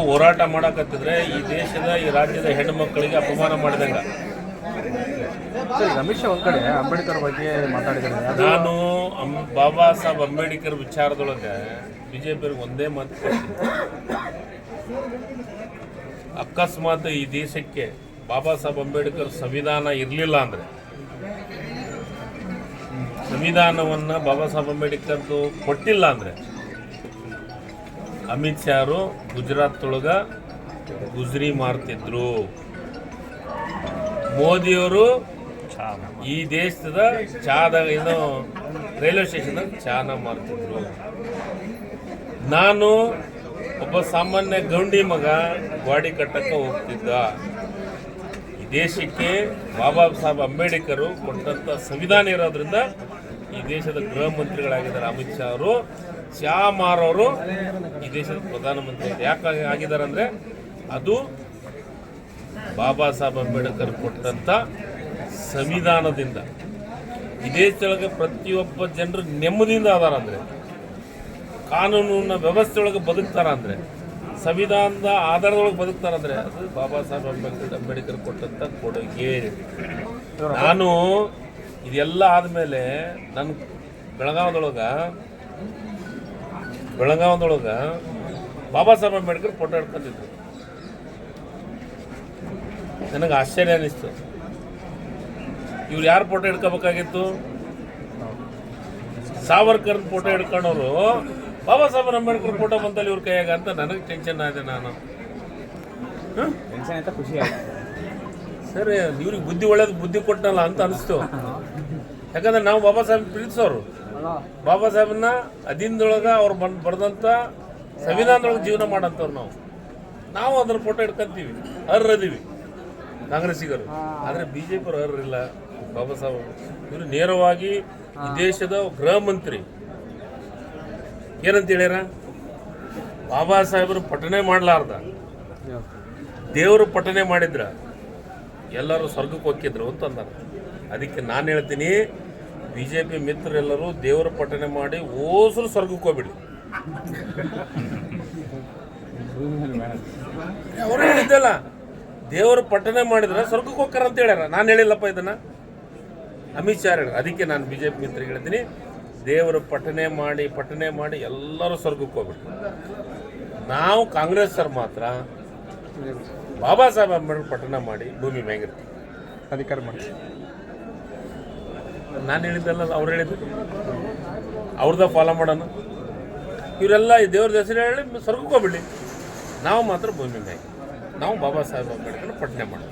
ಹೋರಾಟ ಮಾಡಕತ್ತಿದ್ರೆ ಈ ದೇಶದ ಈ ರಾಜ್ಯದ ಹೆಣ್ಣು ಮಕ್ಕಳಿಗೆ ಅಪಮಾನ ಮಾಡಿದಂಗ. ಅಮಿತ್ ಶಾ ಒಂದ್ ಕಡೆ ಅಂಬೇಡ್ಕರ್ ಬಗ್ಗೆ ಮಾತಾಡಿದ್ದಾರೆ. ನಾನು ಬಾಬಾ ಸಾಹೇಬ್ ಅಂಬೇಡ್ಕರ್ ವಿಚಾರದೊಳಗೆ ಬಿಜೆಪಿಯವ್ರಿಗೆ ಒಂದೇ ಮಾತು ಕೊಡ್ತೀನಿ. ಅಕಸ್ಮಾತ್ ಈ ದೇಶಕ್ಕೆ ಬಾಬಾ ಸಾಹೇಬ್ ಅಂಬೇಡ್ಕರ್ ಸಂವಿಧಾನ ಇರಲಿಲ್ಲ ಅಂದರೆ, ಸಂವಿಧಾನವನ್ನು ಬಾಬಾ ಸಾಹೇಬ್ ಅಂಬೇಡ್ಕರ್ದು ಕೊಟ್ಟಿಲ್ಲ ಅಂದರೆ, ಅಮಿತ್ ಶಾ ಅವರು ಗುಜರಾತ್ನೊಳಗೆ ಗುಜ್ರಿ ಮಾರ್ತಿದ್ರು. ಮೋದಿಯವರು ಈ ದೇಶದ ಚಾದಾಗ ಏನು ರೈಲ್ವೆ ಸ್ಟೇಷನ್ ಚಾನ ಮಾರ್ತಿದ್ರು. ನಾನು ಒಬ್ಬ ಸಾಮಾನ್ಯ ಗೌಂಡಿ ಮಗ ಗಾಡಿ ಕಟ್ಟಕ್ಕೆ ಹೋಗ್ತಿದ್ದ. ಈ ದೇಶಕ್ಕೆ ಬಾಬಾ ಸಾಹೇಬ್ ಅಂಬೇಡ್ಕರ್ ಕೊಟ್ಟಂಥ ಸಂವಿಧಾನ ಇರೋದ್ರಿಂದ ಈ ದೇಶದ ಗೃಹ ಮಂತ್ರಿಗಳಾಗಿದ್ದಾರೆ ಅಮಿತ್ ಶಾ ಅವರು. ಚಾ ಮಾರೋರು ಈ ದೇಶದ ಪ್ರಧಾನಮಂತ್ರಿ ಯಾಕೆ ಆಗಿದ್ದಾರೆ ಅಂದರೆ ಅದು ಬಾಬಾ ಸಾಹೇಬ್ ಅಂಬೇಡ್ಕರ್ ಕೊಟ್ಟಂಥ ಸಂವಿಧಾನದಿಂದ. ಈ ದೇಶದೊಳಗೆ ಪ್ರತಿಯೊಬ್ಬ ಜನರು ನೆಮ್ಮದಿಯಿಂದ ಅದಾರ ಅಂದರೆ, ಕಾನೂನಿನ ವ್ಯವಸ್ಥೆ ಒಳಗೆ ಬದುಕ್ತಾರ ಅಂದರೆ, ಸಂವಿಧಾನದ ಆಧಾರದೊಳಗೆ ಬದುಕ್ತಾರಂದರೆ ಅದು ಬಾಬಾ ಸಾಹೇಬ್ ಅಂಬೇಡ್ಕರ್ ಕೊಟ್ಟಂಥ ಕೊಡುಗೆ. ನಾನು ಇದೆಲ್ಲ ಆದಮೇಲೆ ನನ್ನ ಬೆಳಗಾವದೊಳಗೆ ಬಾಬಾ ಸಾಹೇಬ್ ಅಂಬೇಡ್ಕರ್ ಫೋಟೋ ಹಿಡ್ಕೊಂಡಿದ್ರು. ನನಗೆ ಆಶ್ಚರ್ಯ ಅನ್ನಿಸ್ತು. ಇವ್ರು ಯಾರು photo ಹಿಡ್ಕೋಬೇಕಾಗಿತ್ತು? Savarkar photo ಹಿಡ್ಕೊಂಡವರು Baba Saheb Ambedkar photo ಬಂತಲ್ಲಿ ಇವ್ರ ಕೈಯಾಗ ಅಂತ ನನಗೆ ಟೆನ್ಷನ್ ಆಗಿದೆ. ನಾನು ಖುಷಿ ಆಯ್ತು ಸರಿ, ಇವ್ರಿಗೆ ಒಳ್ಳೇದು ಬುದ್ಧಿ ಕೊಟ್ಟನಲ್ಲ ಅಂತ ಅನಿಸ್ತು. ಯಾಕಂದ್ರೆ ನಾವು ಬಾಬಾ ಸಾಹೇಬ್ ಪ್ರೀತಿಸೋರು, ಬಾಬಾ ಸಾಹೇಬನ್ನ ಅಧೀನದೊಳಗೆ ಅವ್ರು ಬರೆದಂಥ ಸಂವಿಧಾನದೊಳಗೆ ಜೀವನ ಮಾಡೋಂಥವ್ರು. ನಾವು ಅದ್ರ ಫೋಟೋ ಹಿಡ್ಕೊಂತೀವಿ, ಅರ್ಹದೀವಿ ಕಾಂಗ್ರೆಸ್ಸಿಗರು. ಆದರೆ ಬಿ ಜೆ ಪಿಯವರು ಅರ್ಹರಿಲ್ಲ. ಬಾಬಾ ಸಾಹೇಬ್ ಇವರು ನೇರವಾಗಿ ಈ ದೇಶದ ಗೃಹ ಮಂತ್ರಿ ಏನಂತ ಹೇಳ್ಯಾರ? ಬಾಬಾ ಸಾಹೇಬರು ಪಠನೆ ಮಾಡಲಾರ್ದ ದೇವರು ಪಠನೆ ಮಾಡಿದ್ರ ಎಲ್ಲರೂ ಸ್ವರ್ಗಕ್ಕೆ ಹೋಗಿದ್ರು ಅಂತಂದಾರ. ಅದಕ್ಕೆ ನಾನು ಹೇಳ್ತೀನಿ, ಬಿ ಜೆ ಪಿ ಮಿತ್ರರೆಲ್ಲರೂ ದೇವರ ಪಠನೆ ಮಾಡಿ ಓಸರು ಸ್ವರ್ಗಕ್ಕೆ ಹೋಗ್ಬಿಡಿ. ಅವರು ಹೇಳಿದ್ದಲ್ಲ, ದೇವರು ಪಠನೆ ಮಾಡಿದ್ರೆ ಸ್ವರ್ಗಕ್ಕೆ ಹೋಗ್ತಾರ ಅಂತ ಹೇಳ್ಯಾರ. ನಾನು ಹೇಳಿಲ್ಲಪ್ಪ ಇದನ್ನು, ಅಮಿತ್ ಶಾ ಹೇಳ್ಯಾರ. ಅದಕ್ಕೆ ನಾನು ಬಿ ಜೆ ಪಿ ಮಿತ್ರರಿಗೆ ಹೇಳ್ತೀನಿ, ದೇವರು ಪಠನೆ ಮಾಡಿ ಎಲ್ಲರೂ ಸ್ವರ್ಗಕ್ಕೆ ಹೋಗ್ಬಿಟ್ಟು, ನಾವು ಕಾಂಗ್ರೆಸ್ ಸರ್ ಮಾತ್ರ ಬಾಬಾ ಸಾಹೇಬ್ ಅಂಬೇಡ್ಕರ್ ಪಠನೆ ಮಾಡಿ ಭೂಮಿ ಮ್ಯಾಗಿರ್ತೀವಿ, ಅಧಿಕಾರ ಮಾಡಿ. ನಾನು ಹೇಳಿದ್ದಲ್ಲ, ಅವ್ರು ಹೇಳಿದ್ದು, ಅವ್ರದ ಫಾಲೋ ಮಾಡೋಣ. ಇವರೆಲ್ಲ ಈ ದೇವ್ರ ಹೆಸರು ಹೇಳಿ ಸ್ವರ್ಗಕ್ಕೆ ಹೋಗ್ಬಿಡಿ, ನಾವು ಮಾತ್ರ ಭೂಮಿ ಮ್ಯಾಗ ನಾವು ಬಾಬಾ ಸಾಹೇಬ್ ಅಂಬೇಡ್ಕರ್ ಪಠನೆ ಮಾಡೋಣ.